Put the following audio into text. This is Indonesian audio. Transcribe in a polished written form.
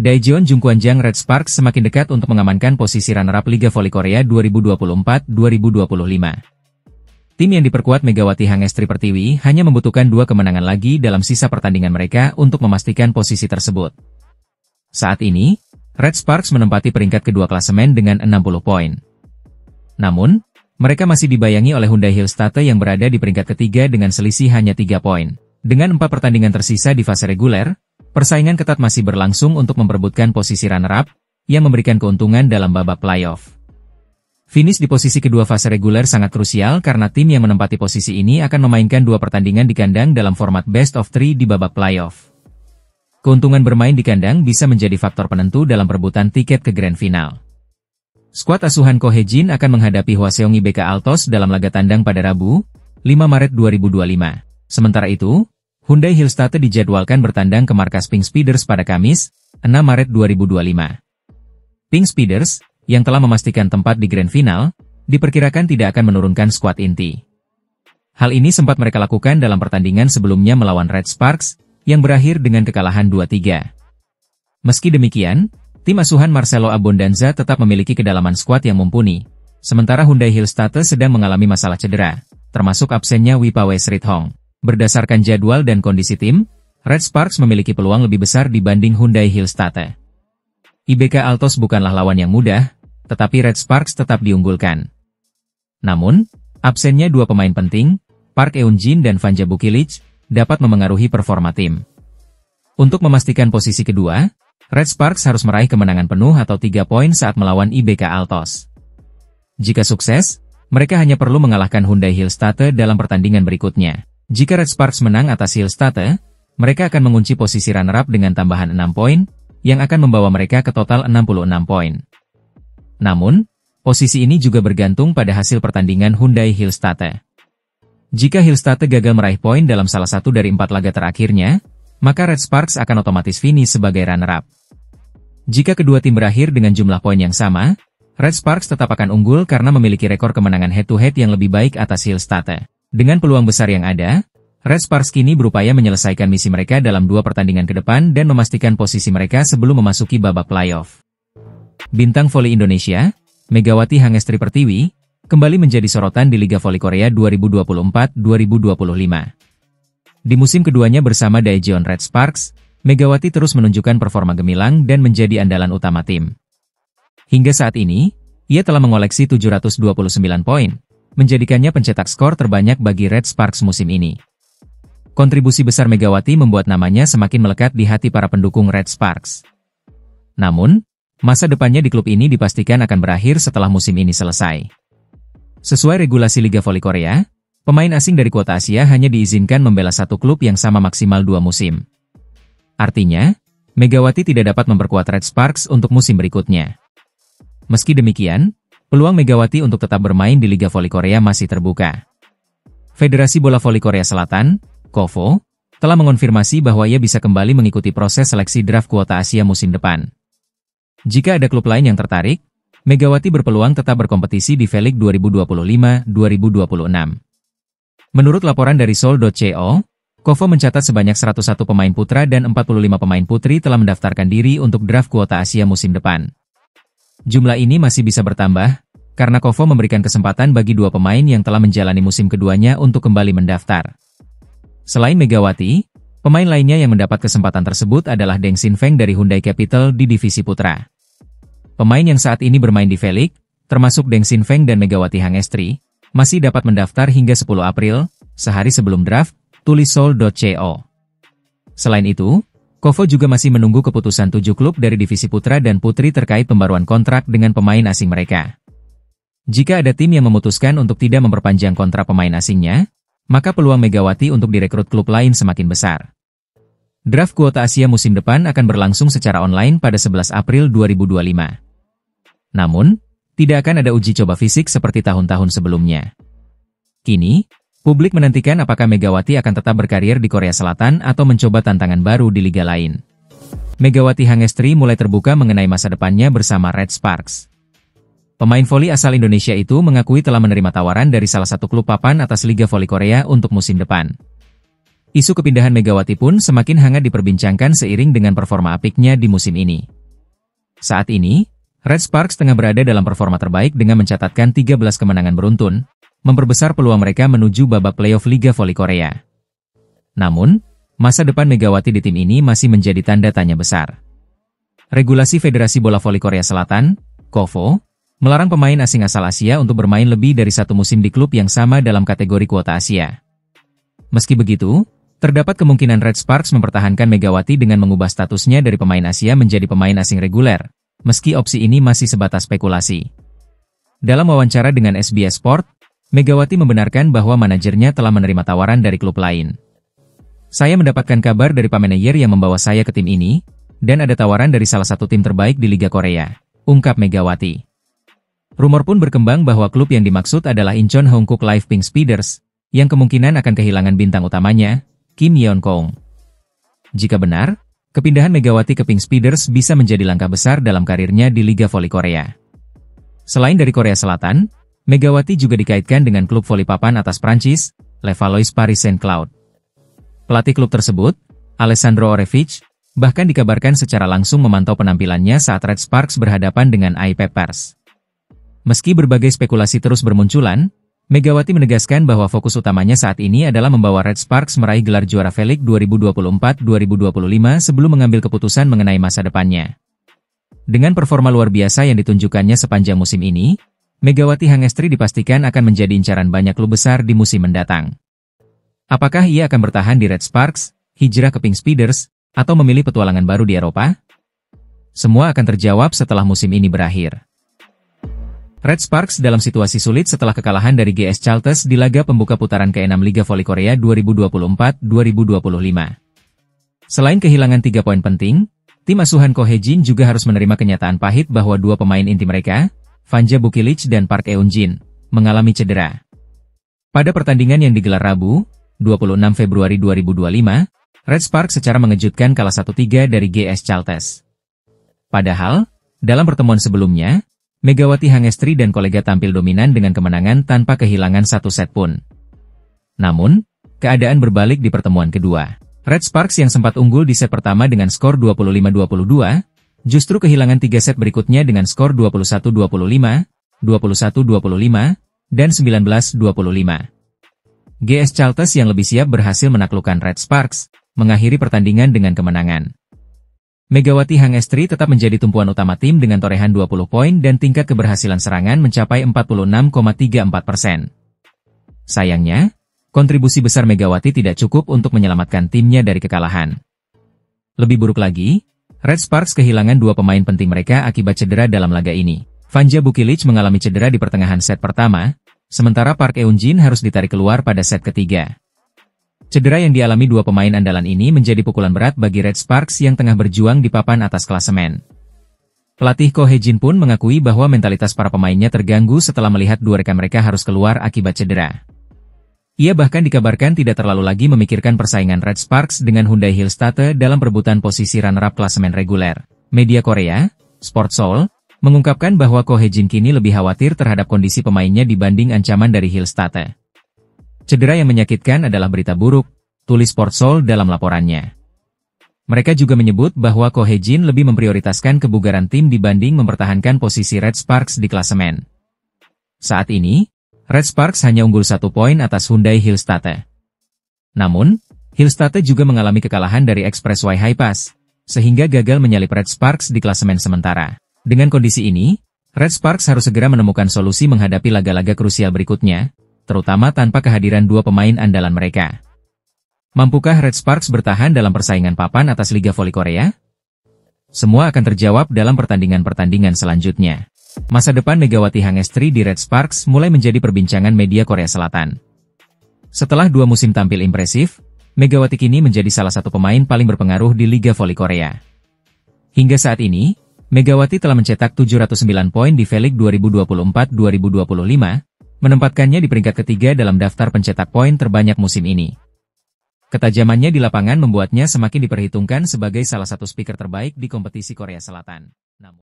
Daejeon Jungkwanjang Red Sparks semakin dekat untuk mengamankan posisi runner-up Liga Voli Korea 2024-2025. Tim yang diperkuat Megawati Hangestri Pertiwi hanya membutuhkan 2 kemenangan lagi dalam sisa pertandingan mereka untuk memastikan posisi tersebut. Saat ini, Red Sparks menempati peringkat kedua klasemen dengan 60 poin. Namun, mereka masih dibayangi oleh Hyundai Hillstatte yang berada di peringkat ketiga dengan selisih hanya 3 poin. Dengan 4 pertandingan tersisa di fase reguler, persaingan ketat masih berlangsung untuk memperebutkan posisi runner-up, yang memberikan keuntungan dalam babak playoff. Finish di posisi kedua fase reguler sangat krusial karena tim yang menempati posisi ini akan memainkan 2 pertandingan di kandang dalam format best of 3 di babak playoff. Keuntungan bermain di kandang bisa menjadi faktor penentu dalam perebutan tiket ke grand final. Skuad asuhan Ko Hye-jin akan menghadapi Hwaseong IBK Altos dalam laga tandang pada Rabu, 5 Maret 2025. Sementara itu, Hyundai Hillstatte dijadwalkan bertandang ke markas Pink Speeders pada Kamis, 6 Maret 2025. Pink Speeders, yang telah memastikan tempat di grand final, diperkirakan tidak akan menurunkan skuad inti. Hal ini sempat mereka lakukan dalam pertandingan sebelumnya melawan Red Sparks, yang berakhir dengan kekalahan 2-3. Meski demikian, tim asuhan Marcelo Abondanza tetap memiliki kedalaman skuad yang mumpuni, sementara Hyundai Hillstatte sedang mengalami masalah cedera, termasuk absennya Wipawe Srithong. Berdasarkan jadwal dan kondisi tim, Red Sparks memiliki peluang lebih besar dibanding Hyundai Hillstatte. IBK Altos bukanlah lawan yang mudah, tetapi Red Sparks tetap diunggulkan. Namun, absennya 2 pemain penting, Park Eun-jin dan Vanja Bukilic, dapat memengaruhi performa tim. Untuk memastikan posisi kedua, Red Sparks harus meraih kemenangan penuh atau 3 poin saat melawan IBK Altos. Jika sukses, mereka hanya perlu mengalahkan Hyundai Hillstatte dalam pertandingan berikutnya. Jika Red Sparks menang atas Hillstatte, mereka akan mengunci posisi runner-up dengan tambahan 6 poin, yang akan membawa mereka ke total 66 poin. Namun, posisi ini juga bergantung pada hasil pertandingan Hyundai Hillstatte. Jika Hillstatte gagal meraih poin dalam salah satu dari 4 laga terakhirnya, maka Red Sparks akan otomatis finish sebagai runner-up. Jika kedua tim berakhir dengan jumlah poin yang sama, Red Sparks tetap akan unggul karena memiliki rekor kemenangan head-to-head yang lebih baik atas Hillstatte. Dengan peluang besar yang ada, Red Sparks kini berupaya menyelesaikan misi mereka dalam 2 pertandingan ke depan dan memastikan posisi mereka sebelum memasuki babak playoff. Bintang voli Indonesia, Megawati Hangestri Pertiwi, kembali menjadi sorotan di Liga Voli Korea 2024-2025. Di musim keduanya bersama Daejeon Red Sparks, Megawati terus menunjukkan performa gemilang dan menjadi andalan utama tim. Hingga saat ini, ia telah mengoleksi 729 poin, menjadikannya pencetak skor terbanyak bagi Red Sparks musim ini. Kontribusi besar Megawati membuat namanya semakin melekat di hati para pendukung Red Sparks. Namun, masa depannya di klub ini dipastikan akan berakhir setelah musim ini selesai. Sesuai regulasi Liga Voli Korea, pemain asing dari kuota Asia hanya diizinkan membela satu klub yang sama maksimal 2 musim. Artinya, Megawati tidak dapat memperkuat Red Sparks untuk musim berikutnya. Meski demikian, peluang Megawati untuk tetap bermain di Liga Voli Korea masih terbuka. Federasi Bola Voli Korea Selatan, KOVO, telah mengonfirmasi bahwa ia bisa kembali mengikuti proses seleksi draft kuota Asia musim depan. Jika ada klub lain yang tertarik, Megawati berpeluang tetap berkompetisi di V-League 2025-2026. Menurut laporan dari Seoul.co, KOVO mencatat sebanyak 101 pemain putra dan 45 pemain putri telah mendaftarkan diri untuk draft kuota Asia musim depan. Jumlah ini masih bisa bertambah, karena KOVO memberikan kesempatan bagi 2 pemain yang telah menjalani musim keduanya untuk kembali mendaftar. Selain Megawati, pemain lainnya yang mendapat kesempatan tersebut adalah Deng Sin Feng dari Hyundai Capital di divisi putra. Pemain yang saat ini bermain di V-League, termasuk Deng Sin Feng dan Megawati Hangestri, masih dapat mendaftar hingga 10 April, sehari sebelum draft, tulis Seoul.co. Selain itu, KOVO juga masih menunggu keputusan 7 klub dari divisi putra dan putri terkait pembaruan kontrak dengan pemain asing mereka. Jika ada tim yang memutuskan untuk tidak memperpanjang kontrak pemain asingnya, maka peluang Megawati untuk direkrut klub lain semakin besar. Draft kuota Asia musim depan akan berlangsung secara online pada 11 April 2025. Namun, tidak akan ada uji coba fisik seperti tahun-tahun sebelumnya. Kini, publik menantikan apakah Megawati akan tetap berkarir di Korea Selatan atau mencoba tantangan baru di liga lain. Megawati Hangestri mulai terbuka mengenai masa depannya bersama Red Sparks. Pemain voli asal Indonesia itu mengakui telah menerima tawaran dari salah satu klub papan atas Liga Voli Korea untuk musim depan. Isu kepindahan Megawati pun semakin hangat diperbincangkan seiring dengan performa apiknya di musim ini. Saat ini, Red Sparks tengah berada dalam performa terbaik dengan mencatatkan 13 kemenangan beruntun, memperbesar peluang mereka menuju babak playoff Liga Voli Korea. Namun, masa depan Megawati di tim ini masih menjadi tanda tanya besar. Regulasi Federasi Bola Voli Korea Selatan, KOVO, melarang pemain asing asal Asia untuk bermain lebih dari satu musim di klub yang sama dalam kategori kuota Asia. Meski begitu, terdapat kemungkinan Red Sparks mempertahankan Megawati dengan mengubah statusnya dari pemain Asia menjadi pemain asing reguler, meski opsi ini masih sebatas spekulasi. Dalam wawancara dengan SBS Sport, Megawati membenarkan bahwa manajernya telah menerima tawaran dari klub lain. Saya mendapatkan kabar dari Pak Manajer yang membawa saya ke tim ini, dan ada tawaran dari salah satu tim terbaik di Liga Korea, ungkap Megawati. Rumor pun berkembang bahwa klub yang dimaksud adalah Incheon Hongkook Live Pink Speeders, yang kemungkinan akan kehilangan bintang utamanya, Kim Yeon-kong. Jika benar, kepindahan Megawati ke Pink Speeders bisa menjadi langkah besar dalam karirnya di Liga Voli Korea. Selain dari Korea Selatan, Megawati juga dikaitkan dengan klub voli papan atas Prancis, Le Valois Paris Saint-Cloud. Pelatih klub tersebut, Alessandro Orefic, bahkan dikabarkan secara langsung memantau penampilannya saat Red Sparks berhadapan dengan AIP Pers. Meski berbagai spekulasi terus bermunculan, Megawati menegaskan bahwa fokus utamanya saat ini adalah membawa Red Sparks meraih gelar juara V-League 2024-2025 sebelum mengambil keputusan mengenai masa depannya. Dengan performa luar biasa yang ditunjukkannya sepanjang musim ini, Megawati Hangestri dipastikan akan menjadi incaran banyak klub besar di musim mendatang. Apakah ia akan bertahan di Red Sparks, hijrah ke Pink Speeders, atau memilih petualangan baru di Eropa? Semua akan terjawab setelah musim ini berakhir. Red Sparks dalam situasi sulit setelah kekalahan dari GS Chalters di laga pembuka putaran ke-6 Liga Voli Korea 2024-2025. Selain kehilangan 3 poin penting, tim asuhan Ko Hae-jin juga harus menerima kenyataan pahit bahwa dua pemain inti mereka, Vanja Bukilic dan Park Eun-jin, mengalami cedera. Pada pertandingan yang digelar Rabu, 26 Februari 2025, Red Sparks secara mengejutkan kalah 1-3 dari GS Chalters. Padahal, dalam pertemuan sebelumnya, Megawati Hangestri dan kolega tampil dominan dengan kemenangan tanpa kehilangan satu set pun. Namun, keadaan berbalik di pertemuan kedua. Red Sparks yang sempat unggul di set pertama dengan skor 25-22, justru kehilangan 3 set berikutnya dengan skor 21-25, 21-25, dan 19-25. GS Chalters yang lebih siap berhasil menaklukkan Red Sparks, mengakhiri pertandingan dengan kemenangan. Megawati Hangestri tetap menjadi tumpuan utama tim dengan torehan 20 poin dan tingkat keberhasilan serangan mencapai 46,34%. Sayangnya, kontribusi besar Megawati tidak cukup untuk menyelamatkan timnya dari kekalahan. Lebih buruk lagi, Red Sparks kehilangan dua pemain penting mereka akibat cedera dalam laga ini. Vanja Bukilic mengalami cedera di pertengahan set pertama, sementara Park Eun-jin harus ditarik keluar pada set ketiga. Cedera yang dialami dua pemain andalan ini menjadi pukulan berat bagi Red Sparks yang tengah berjuang di papan atas klasemen. Pelatih Ko Hae-jin pun mengakui bahwa mentalitas para pemainnya terganggu setelah melihat dua rekan mereka harus keluar akibat cedera. Ia bahkan dikabarkan tidak terlalu lagi memikirkan persaingan Red Sparks dengan Hyundai Hillstatte dalam perebutan posisi runner-up klasemen reguler. Media Korea, Sport Seoul, mengungkapkan bahwa Ko Hae-jin kini lebih khawatir terhadap kondisi pemainnya dibanding ancaman dari Hillstatte. Cedera yang menyakitkan adalah berita buruk, tulis Sport Seoul dalam laporannya. Mereka juga menyebut bahwa Ko Hae-jin lebih memprioritaskan kebugaran tim dibanding mempertahankan posisi Red Sparks di klasemen. Saat ini, Red Sparks hanya unggul 1 poin atas Hyundai Hillstatte. Namun, Hillstatte juga mengalami kekalahan dari Express Y High Pass, sehingga gagal menyalip Red Sparks di klasemen sementara. Dengan kondisi ini, Red Sparks harus segera menemukan solusi menghadapi laga-laga krusial berikutnya, terutama tanpa kehadiran dua pemain andalan mereka. Mampukah Red Sparks bertahan dalam persaingan papan atas Liga Voli Korea? Semua akan terjawab dalam pertandingan-pertandingan selanjutnya. Masa depan Megawati Hangestri di Red Sparks mulai menjadi perbincangan media Korea Selatan. Setelah 2 musim tampil impresif, Megawati kini menjadi salah satu pemain paling berpengaruh di Liga Voli Korea. Hingga saat ini, Megawati telah mencetak 709 poin di V-League 2024-2025, menempatkannya di peringkat ketiga dalam daftar pencetak poin terbanyak musim ini. Ketajamannya di lapangan membuatnya semakin diperhitungkan sebagai salah satu speaker terbaik di kompetisi Korea Selatan.